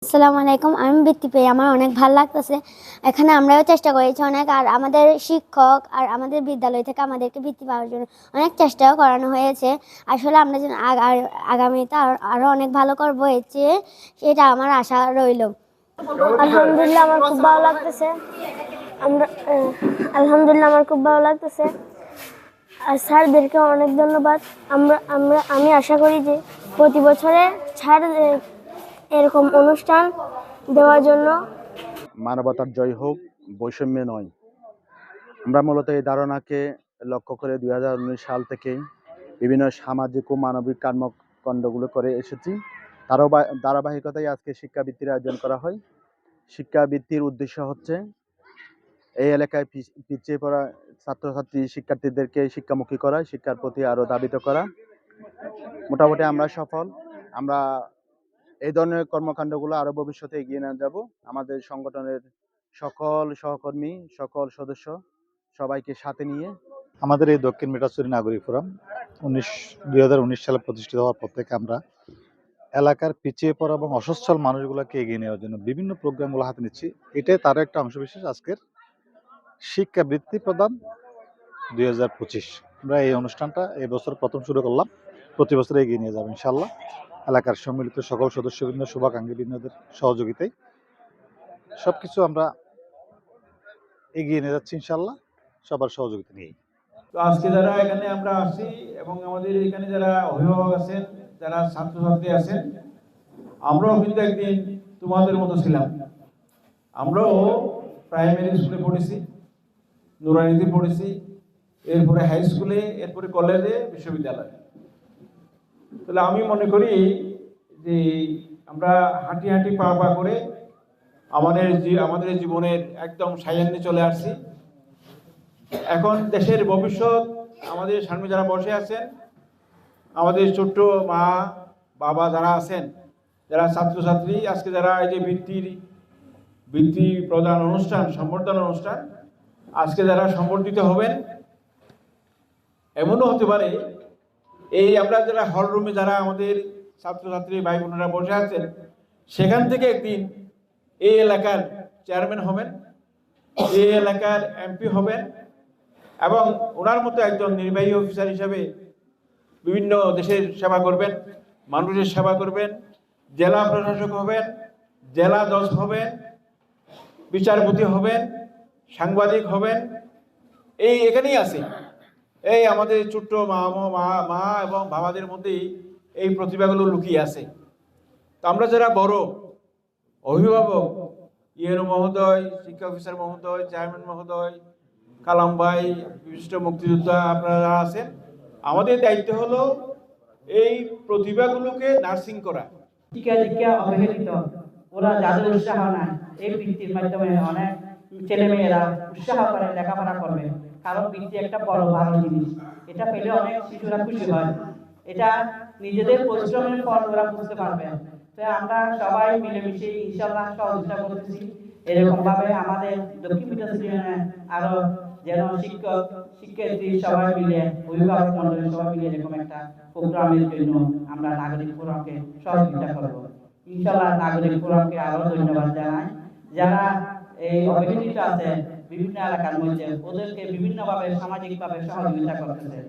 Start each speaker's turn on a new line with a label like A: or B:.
A: আসসালামু আলাইকুম। আমি বৃত্তি পেয়ে আমার অনেক ভালো লাগতেছে। এখানে আমরাও চেষ্টা করেছি অনেক, আর আমাদের শিক্ষক আর আমাদের বিদ্যালয় থেকে আমাদেরকে বৃত্তি পাওয়ার জন্য অনেক চেষ্টাও করানো হয়েছে। আসলে আমরা যেন আগামীতে আরো অনেক ভালো করবো, এর চেয়ে সেটা আমার আশা রইল।
B: আলহামদুলিল্লাহ আমার খুব ভালো লাগতেছে। আমরা আলহামদুলিল্লাহ আমার খুব ভালো লাগতেছে। আর স্যারদেরকে অনেক ধন্যবাদ। আমি আশা করি যে প্রতি বছরে স্যার এরকম অনুষ্ঠান দেওয়ার জন্য।
C: মানবতার জয় হোক, বৈষম্যে নয়। আমরা মূলত এই ধারণাকে লক্ষ্য করে 2019 সাল থেকেই বিভিন্ন সামাজিক ও মানবিক কর্মকাণ্ডগুলো করে এসেছি। তারও ধারাবাহিকতায় আজকে শিক্ষাবৃত্তির আয়োজন করা হয়। শিক্ষাবৃত্তির উদ্দেশ্য হচ্ছে এই এলাকায় পিছিয়ে পড়া ছাত্রছাত্রী শিক্ষার্থীদেরকে শিক্ষামুখী করা, শিক্ষার প্রতি আরও ধাবিত করা। মোটামুটি আমরা সফল। আমরা এই ধরনের কর্মকাণ্ডগুলো আরো ভবিষ্যতে এগিয়ে নিয়ে যাব। আমাদের সংগঠনের সকল সহকর্মী, সকল সদস্য সবাইকে সাথে নিয়ে।
D: আমাদের এই দক্ষিণ মেটাছড়ি নাগরিক ফোরাম 2019 সালে প্রতিষ্ঠিত হওয়ার পর থেকে আমরা এলাকার পিছিয়ে পড়া এবং অসচ্ছল মানুষগুলোকে এগিয়ে নেওয়ার জন্য বিভিন্ন প্রোগ্রামগুলো হাতে নিচ্ছি। এটাই তার একটা অংশবিশেষ আজকের শিক্ষাবৃত্তি প্রদান 2025। আমরা এই অনুষ্ঠানটা এই বছর প্রথম শুরু করলাম, প্রতি বছর এগিয়ে নিয়ে যাবো ইনশাল্লাহ। এলাকার সম্মিলিত সকল সদস্যবৃন্দ, শুভাকাঙ্ক্ষীবৃন্দদের সহযোগিতায় সবকিছু আমরা এগিয়ে নিয়ে যাচ্ছি ইনশাল্লাহ, সবার সহযোগিতা নিয়েই।
E: তো আজকে যারা এখানে আমরা আসি এবং আমাদের এখানে যারা অভিভাবক আছেন, যারা ছাত্রছাত্রী আছেন, আমরাও কিন্তু একদিন তোমাদের মতো ছিলাম। আমরাও প্রাইমারি স্কুলে পড়েছি, নুরানিতে পড়েছি, এরপরে হাই স্কুলে, এরপরে কলেজে, বিশ্ববিদ্যালয়ে। তাহলে আমি মনে করি যে আমরা হাঁটি হাঁটি পা পা করে আমাদের জীবনের একদম সায়ান্নে চলে আসছি। এখন দেশের ভবিষ্যৎ আমাদের সামনে যারা বসে আছেন, আমাদের ছোট্ট মা বাবা যারা আছেন, যারা ছাত্রছাত্রী, আজকে যারা এই যে বৃত্তি প্রদান অনুষ্ঠান, সম্বর্ধনা অনুষ্ঠান, আজকে যারা সম্বর্ধিত হবেন, এমনও হতে পারে এই আমরা যারা হল রুমে যারা আমাদের ছাত্রছাত্রী ভাই বোনেরা বসে আছেন, সেখান থেকে একদিন এই এলাকার চেয়ারম্যান হবেন, এই এলাকার এমপি হবেন, এবং ওনার মতো একজন নির্বাহী অফিসার হিসাবে বিভিন্ন দেশের সেবা করবেন, মানুষের সেবা করবেন, জেলা প্রশাসক হবেন, জেলা জজ হবেন, বিচারপতি হবেন, সাংবাদিক হবেন। এই এখানেই আছে, এই আমাদের ছোট্ট মা এবং বাবাদের মধ্যেই এই প্রতিভাগুলো লুকিয়ে আছে। তো আমরা যারা বড় অভিভাবক, ইএনও মহোদয়, শিক্ষা অফিসার মহোদয়, চেয়ারম্যান মহোদয়, কালাম ভাই, বিশিষ্ট মুক্তিযোদ্ধা আপনারা যারা আছেন, আমাদের দায়িত্ব হলো এই প্রতিভাগুলোকে নার্সিং করা।
F: শিক্ষা অবহেলিত, ওরা যাদের উৎসাহ নাই, এই বৃত্তির মাধ্যমে অনেক ছেলে মেয়েরা উৎসাহ করে লেখাপড়া করবে। কারণ বৃত্তি একটা বড় ভালো জিনিস, এটা পেলে অনেক শিশুরা খুশি হয়, এটা নিজেদের পরিশ্রমের ফল ওরা বুঝতে পারবে। তো আমরা সবাই মিলেমিশে ইনশাআল্লাহ সহযোগিতা করতেছি। এরকম ভাবে আমাদের দক্ষিণ মেটাছড়ি আরো যেন শিক্ষক শিক্ষার্থী সবাই মিলে, অভিভাবক মন্ডলী সবাই মিলে এরকম একটা প্রোগ্রামের জন্য আমরা নাগরিক ফোরামকে সহযোগিতা করব ইনশাআল্লাহ। নাগরিক ফোরামকে আরো ধন্যবাদ জানাই, যারা এই অবহেলিত আছে বিভিন্ন এলাকার মধ্যে, ওদেরকে বিভিন্নভাবে সামাজিকভাবে সহযোগিতা করতেছে।